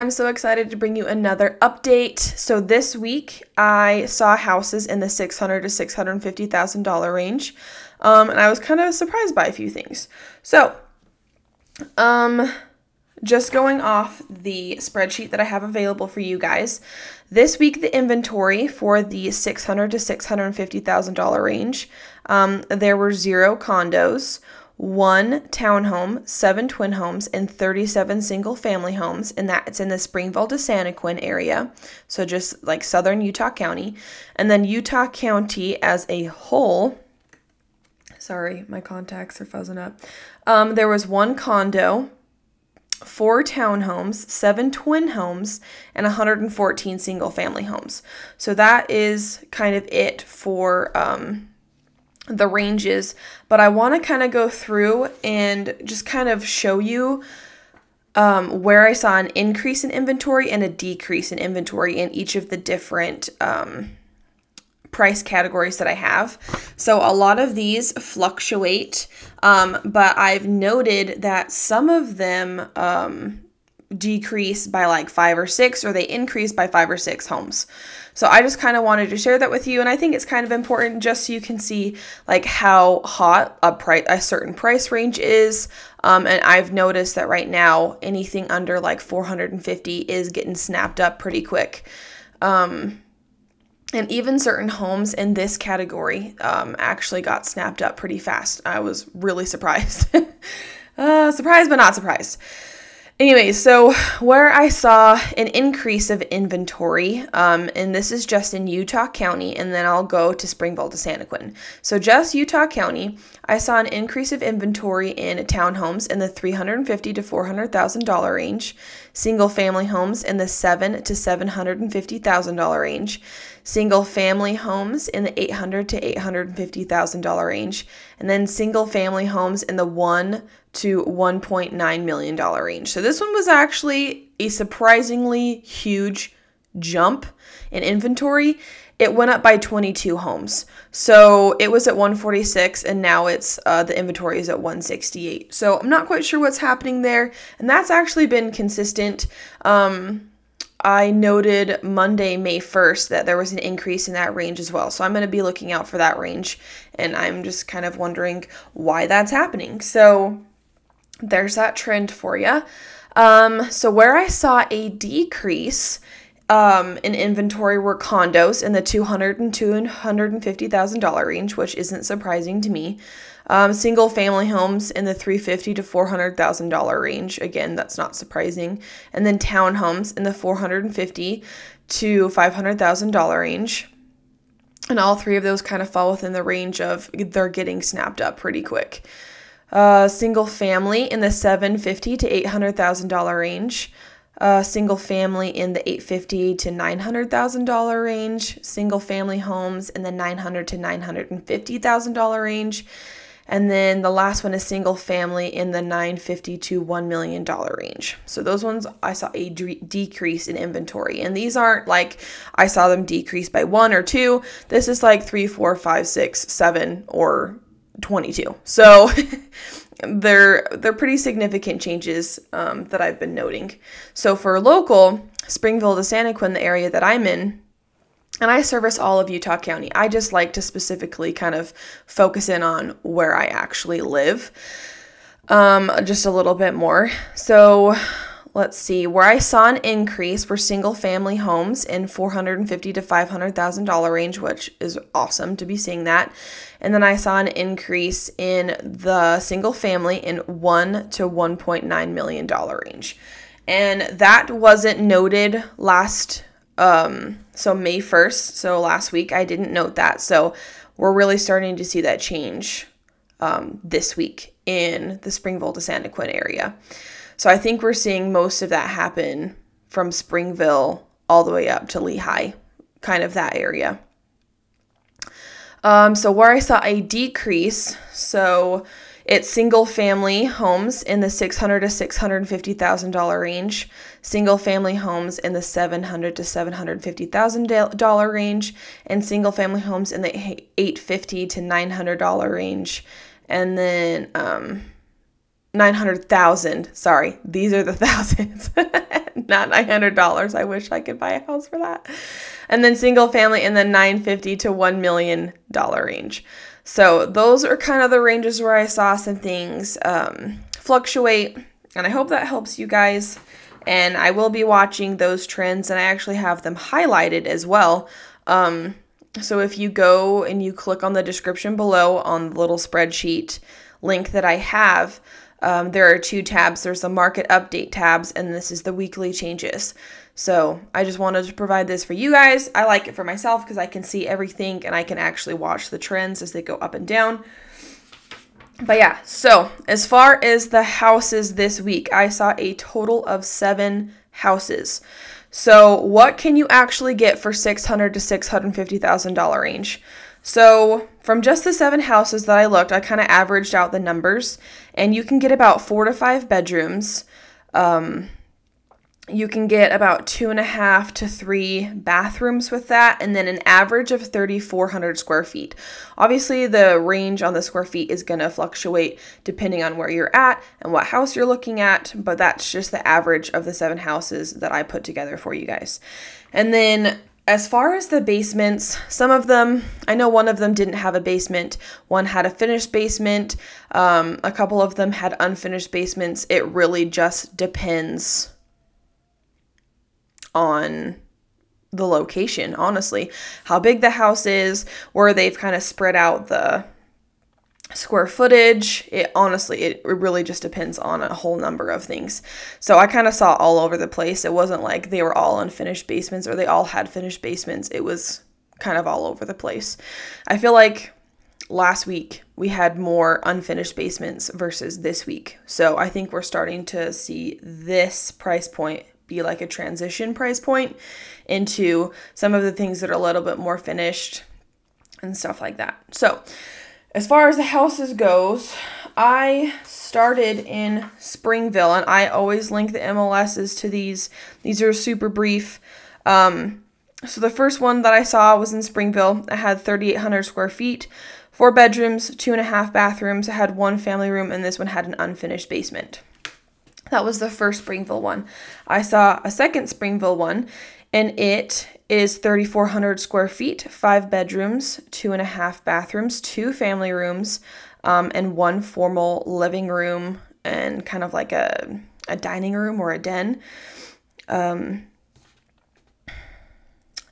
I'm so excited to bring you another update. So this week I saw houses in the $600,000 to $650,000 range, and I was kind of surprised by a few things. So, just going off the spreadsheet that I have available for you guys, this week the inventory for the $600,000 to $650,000 range, there were 0 condos, 1 townhome, 7 twin homes, and 37 single family homes, and that's in the Springville to Santaquin area, so just like southern Utah County. And then Utah County as a whole, sorry, my contacts are fuzzing up, there was 1 condo, 4 townhomes, 7 twin homes, and 114 single family homes. So that is kind of it for the ranges, but I want to kind of go through and just kind of show you where I saw an increase in inventory and a decrease in inventory in each of the different price categories that I have. So a lot of these fluctuate, but I've noted that some of them decrease by like 5 or 6, or they increase by 5 or 6 homes. So I just kind of wanted to share that with you, and I think it's kind of important just so you can see like how hot a certain price range is. And I've noticed that right now anything under like 450 is getting snapped up pretty quick. And even certain homes in this category actually got snapped up pretty fast. I was really surprised. Surprised but not surprised. Anyway, so where I saw an increase of inventory, and this is just in Utah County, and then I'll go to Springville to Santaquin. So just Utah County, I saw an increase of inventory in townhomes in the $350,000 to $400,000 range, single family homes in the $700,000 to $750,000 range, single family homes in the $800,000 to $850,000 range, and then single family homes in the $1 to $1.9 million range. So this one was actually a surprisingly huge jump in inventory. It went up by 22 homes. So it was at 146, and now it's the inventory is at 168. So I'm not quite sure what's happening there, and that's actually been consistent. I noted Monday, May 1st, that there was an increase in that range as well. So I'm going to be looking out for that range, and I'm just kind of wondering why that's happening. So there's that trend for you. So where I saw a decrease in inventory were condos in the $200,000 and $250,000 range, which isn't surprising to me. Single family homes in the $350,000 to $400,000 range. Again, that's not surprising. And then townhomes in the $450,000 to $500,000 range. And all three of those kind of fall within the range of they're getting snapped up pretty quick. Single family in the $750,000 to $800,000 range. Single family in the $850,000 to $900,000 range. Single family homes in the $900,000 to $950,000 range. And then the last one is single family in the $950,000 to $1 million range. So those ones I saw a decrease in inventory. And these aren't like I saw them decrease by 1 or 2. This is like 3, 4, 5, 6, 7, or 22. So they're pretty significant changes that I've been noting. So for local, Springville to Santaquin, the area that I'm in, and I service all of Utah County. I just like to specifically kind of focus in on where I actually live just a little bit more. So let's see, where I saw an increase were single family homes in $450,000 to $500,000 range, which is awesome to be seeing that. And then I saw an increase in the single family in $1 to $1.9 million range. And that wasn't noted last, so May 1st, so last week, I didn't note that. So we're really starting to see that change this week in the Springville to Santaquin area. So I think we're seeing most of that happen from Springville all the way up to Lehigh, kind of that area. So where I saw a decrease, so it's single family homes in the $600,000 to $650,000 range, single family homes in the $700,000 to $750,000 range, and single family homes in the $850,000 to $900 range, and then 900,000. Sorry, these are the thousands. Not $900. I wish I could buy a house for that. And then single family in the $950 to $1 million range. So those are kind of the ranges where I saw some things fluctuate. And I hope that helps you guys. And I will be watching those trends, and I actually have them highlighted as well. So if you go and you click on the description below on the little spreadsheet link that I have, there are two tabs. There's the market update tabs, and this is the weekly changes. So I just wanted to provide this for you guys. I like it for myself because I can see everything and I can actually watch the trends as they go up and down. But yeah, so as far as the houses this week, I saw a total of 7 houses. So what can you actually get for $600,000 to $650,000 range? So from just the 7 houses that I looked, I kind of averaged out the numbers, and you can get about 4 to 5 bedrooms. You can get about 2.5 to 3 bathrooms with that, and then an average of 3,400 square feet. Obviously, the range on the square feet is going to fluctuate depending on where you're at and what house you're looking at, but that's just the average of the 7 houses that I put together for you guys. And then as far as the basements, some of them, I know one of them didn't have a basement. One had a finished basement. A couple of them had unfinished basements. It really just depends on the location, honestly. How big the house is, where they've kind of spread out the square footage. It really just depends on a whole number of things. So I kind of saw all over the place. It wasn't like they were all unfinished basements or they all had finished basements. It was kind of all over the place. I feel like last week we had more unfinished basements versus this week. So I think we're starting to see this price point be like a transition price point into some of the things that are a little bit more finished and stuff like that. So as far as the houses goes, I started in Springville, and I always link the MLSs to these. These are super brief. So the first one that I saw was in Springville. I had 3,800 square feet, 4 bedrooms, 2.5 bathrooms. I had 1 family room, and this one had an unfinished basement. That was the first Springville one. I saw a second Springville one, and it is 3,400 square feet, 5 bedrooms, 2.5 bathrooms, 2 family rooms, and 1 formal living room and kind of like a dining room or a den.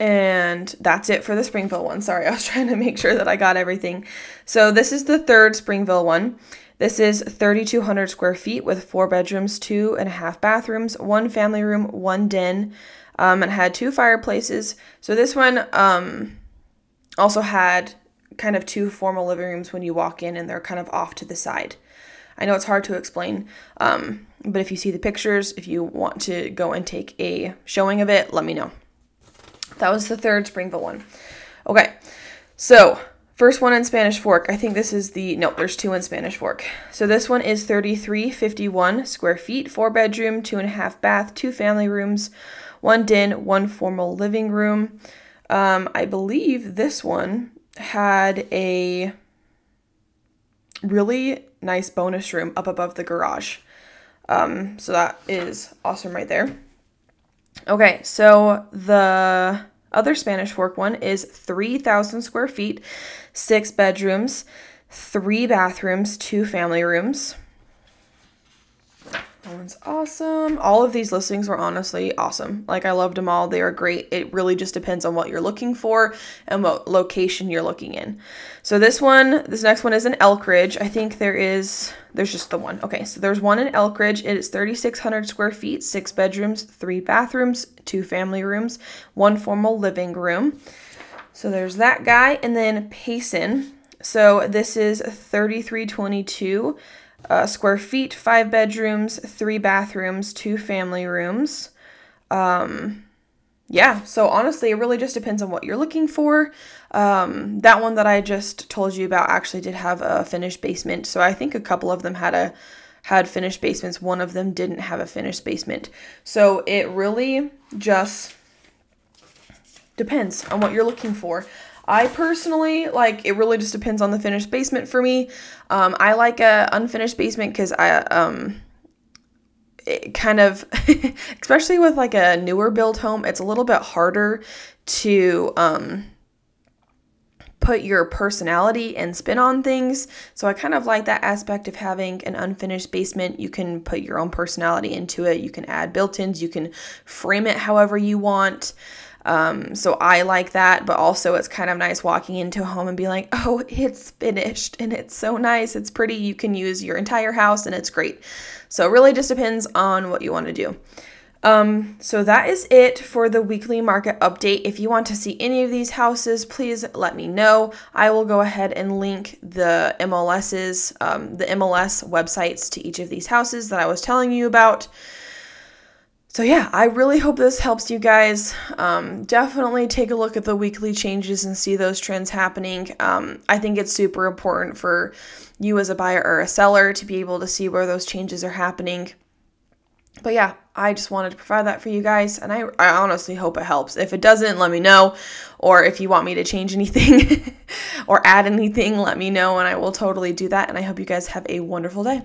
And that's it for the Springville one. Sorry, I was trying to make sure that I got everything. So this is the third Springville one. This is 3,200 square feet with 4 bedrooms, 2.5 bathrooms, 1 family room, 1 den, and had 2 fireplaces. So this one also had kind of 2 formal living rooms when you walk in, and they're kind of off to the side. I know it's hard to explain, but if you see the pictures, if you want to go and take a showing of it, let me know. That was the third Springville one. Okay, so first one in Spanish Fork. I think this is there's 2 in Spanish Fork. So this one is 3,351 square feet, 4 bedroom, 2.5 bath, 2 family rooms, 1 den, 1 formal living room. I believe this one had a really nice bonus room up above the garage. So that is awesome right there. Okay, so the other Spanish Fork one is 3,000 square feet, 6 bedrooms, 3 bathrooms, 2 family rooms. That one's awesome. All of these listings were honestly awesome. Like, I loved them all. They are great. It really just depends on what you're looking for and what location you're looking in. So this next one is in Elk Ridge. I think there's just the one. Okay, so there's one in Elk Ridge. It is 3,600 square feet, 6 bedrooms, 3 bathrooms, 2 family rooms, 1 formal living room. So there's that guy. And then Payson. So this is 3,322 square feet, 5 bedrooms, 3 bathrooms, 2 family rooms. Yeah, so honestly, it really just depends on what you're looking for. That one that I just told you about actually did have a finished basement. So I think a couple of them had finished basements. One of them didn't have a finished basement. So it really just depends on what you're looking for. I personally, it really just depends on the finished basement for me. I like a unfinished basement because it kind of, especially with like a newer build home, it's a little bit harder to put your personality and spin on things. So I kind of like that aspect of having an unfinished basement. You can put your own personality into it. You can add built-ins. You can frame it however you want. So I like that, but also it's kind of nice walking into a home and be like, oh, it's finished and it's so nice. It's pretty. You can use your entire house and it's great. So it really just depends on what you want to do. So that is it for the weekly market update. If you want to see any of these houses, please let me know. I will go ahead and link the MLS websites to each of these houses that I was telling you about. So yeah, I really hope this helps you guys. Definitely take a look at the weekly changes and see those trends happening. I think it's super important for you as a buyer or a seller to be able to see where those changes are happening. But yeah, I just wanted to provide that for you guys, and I honestly hope it helps. If it doesn't, let me know, or if you want me to change anything or add anything, let me know, and I will totally do that, and I hope you guys have a wonderful day.